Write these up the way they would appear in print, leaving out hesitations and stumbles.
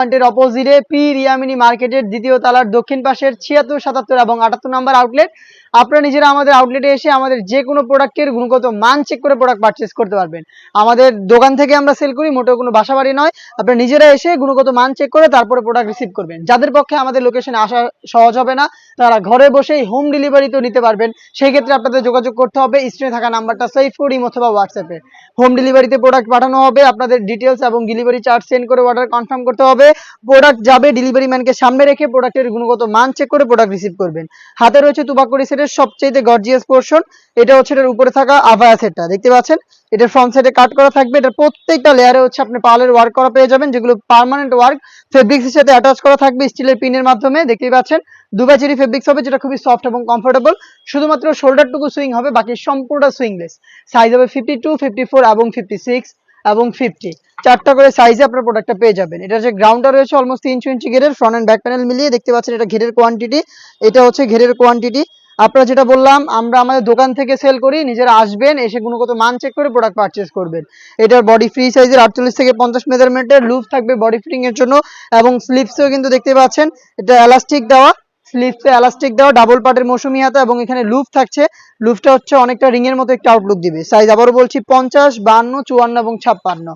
এর অপোজিটে পি রিয়ামিনি মার্কেটের দ্বিতীয় তলার দক্ষিণ পাশের ৭৬, ৭৭ এবং ৭৮ নাম্বার আউটলেট। আপনারা নিজেরা আমাদের আউটলেটে এসে আমাদের যে কোনো প্রোডাক্টের গুণগত মান চেক করে প্রোডাক্ট পারচেস করতে পারবেন। আমাদের দোকান থেকে আমরা সেল করি, মোটেও কোনো বাসাবাড়ি নয়। আপনারা নিজেরা এসে গুণগত মান চেক করে তারপরে প্রোডাক্ট রিসিভ করবেন। যাদের পক্ষে আমাদের লোকেশনে আসা সহজ হবে না, তারা ঘরে বসেই হোম ডেলিভারিতেও নিতে পারবেন। সেই ক্ষেত্রে আপনাদের যোগাযোগ করতে হবে স্ক্রিনে থাকা নাম্বারটা সেভ করে ইমো অথবা হোয়াটসঅ্যাপে। হোম ডেলিভারিতে প্রোডাক্ট পাঠানো হবে, আপনাদের ডিটেলস এবং ডেলিভারি চার্জ সেন্ড করে অর্ডার কনফার্ম করতে হবে। প্রোডাক্ট যাবে ডেলিভারি ম্যানকে সামনে রেখে প্রোডাক্টের গুণগত মান চেক করে প্রোডাক্ট রিসিভ করবেন। হাতে রয়েছে তুবাকুড়ি সেটের সবচেয়ে গর্জিয়াস পোর্শন। এটা হচ্ছে এটার উপরে থাকা আভায়া সেটটা দেখতে পাচ্ছেন। এটার ফ্রন্ট সাইডে কাট করা থাকবে। এটার প্রত্যেকটা লেয়ারে হচ্ছে আপনি পার্লের ওয়ার্ক করা পেয়ে যাবেন, যেগুলো পার্মানেন্ট ওয়ার্ক ফেব্রিক্সের সাথে অ্যাটাচ করা থাকবে স্টিলের পিনের মাধ্যমে। দেখতেই পাচ্ছেন দুবাই চেরি ফেব্রিক্স হবে, যেটা খুবই সফট এবং কমফোর্টেবল। শুধুমাত্র শোল্ডারটুকু সুইং হবে, বাকি সম্পূর্ণ সুইংলেস। সাইজ হবে 52, 54 এবং 56 এবং 50। চারটা করে সাইজে আপনার প্রোডাক্টটা পেয়ে যাবেন। এটা যে গ্রাউন্ডটা রয়েছে অলমোস্ট 300 ইঞ্চি ঘেরের, ফ্রন্ট এন্ড ব্যাক প্যানেল মিলিয়ে দেখতে পাচ্ছেন এটা ঘেরের কোয়ান্টিটি। এটা হচ্ছে ঘেরের কোয়ান্টিটি। আপনারা যেটা বললাম, আমরা আমাদের দোকান থেকে সেল করি, নিজেরা আসবেন, এসে গুণগত মান চেক করে প্রোডাক্ট পারচেস করবেন। এটার বডি ফ্রি সাইজের 48 থেকে 50 মেজারমেন্টের লুপ থাকবে বডি ফিটিং এর জন্য, এবং স্লিপসেও কিন্তু দেখতে পাচ্ছেন এটা এলাস্টিক দেওয়া। স্লিপসে এলাস্টিক দেওয়া, ডাবল পার্টের মৌসুমি হাতা, এবং এখানে লুপ থাকছে। লুপটা হচ্ছে অনেকটা রিং এর মতো একটা আউটলুক দিবে। সাইজ আবারও বলছি 50, 52, 54 এবং 56।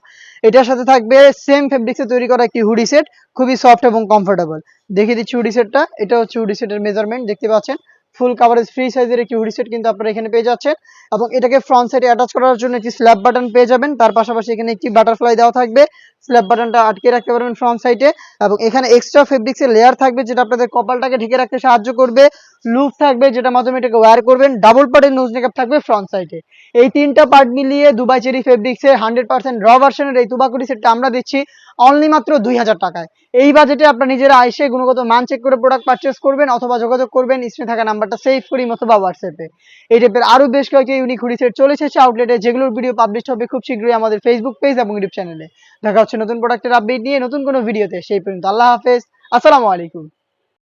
এটার সাথে থাকবে সেম ফেব্রিক্সে তৈরি করা একটি হুডি সেট, খুবই সফট এবং কমফোর্টেবল। দেখিয়ে দিচ্ছি হুডি সেটটা। এটা হচ্ছে হুডি সেটের মেজারমেন্ট, দেখতে পাচ্ছেন ফুল কাভারেজ ফ্রি সাইজের একটি হুডি সেট কিন্তু আপনারা এখানে পেয়ে যাচ্ছেন। এবং এটাকে ফ্রন্ট সাইডে অ্যাটাচ করার জন্য একটি স্ল্যাব বাটন পেয়ে যাবেন। তার পাশাপাশি এখানে একটি বাটারফ্লাই দেওয়া থাকবে, স্ল্যাব বাটনটা আটকে রাখতে পারবেন ফ্রন্ট সাইডে। এবং এখানে এক্সট্রা ফেব্রিক্সের লেয়ার থাকবে, যেটা আপনাদের কপালটাকে ঢেকে রাখতে সাহায্য করবে। লুপ থাকবে, যেটার মাধ্যমে এটাকে ওয়্যার করবেন। ডাবল পার্টের নোজ মেকআপ থাকবে ফ্রন্ট সাইডে। এই তিনটা পার্ট মিলিয়ে দুবাই চেরি ফেব্রিক্সের 100% র ভার্সনের এই তুবাকুড়ি সেটটা আমরা দিচ্ছি অনলি মাত্র 2000 টাকায়। এই বাজেটে আপনারা নিজেরা এসে গুণগত মান চেক করে প্রোডাক্ট পারচেস করবেন, অথবা যোগাযোগ করবেন স্ক্রিনে থাকা নাম্বারটা সেভ করি অথবা হোয়াটসঅ্যাপে। এই টাইপের আরো বেশ কয়েকটি ইউনিক হুডি সেট চলে এসেছে আউটলেটে, যেগুলোর ভিডিও পাবলিশ হবে খুব শীঘ্রই আমাদের ফেসবুক পেজ এবং ইউটিউব চ্যানেলে। দেখা হচ্ছে নতুন প্রোডাক্টের আপডেট নিয়ে নতুন কোনো ভিডিওতে। সেই পর্যন্ত আল্লাহ হাফেজ, আসসালামু আলাইকুম।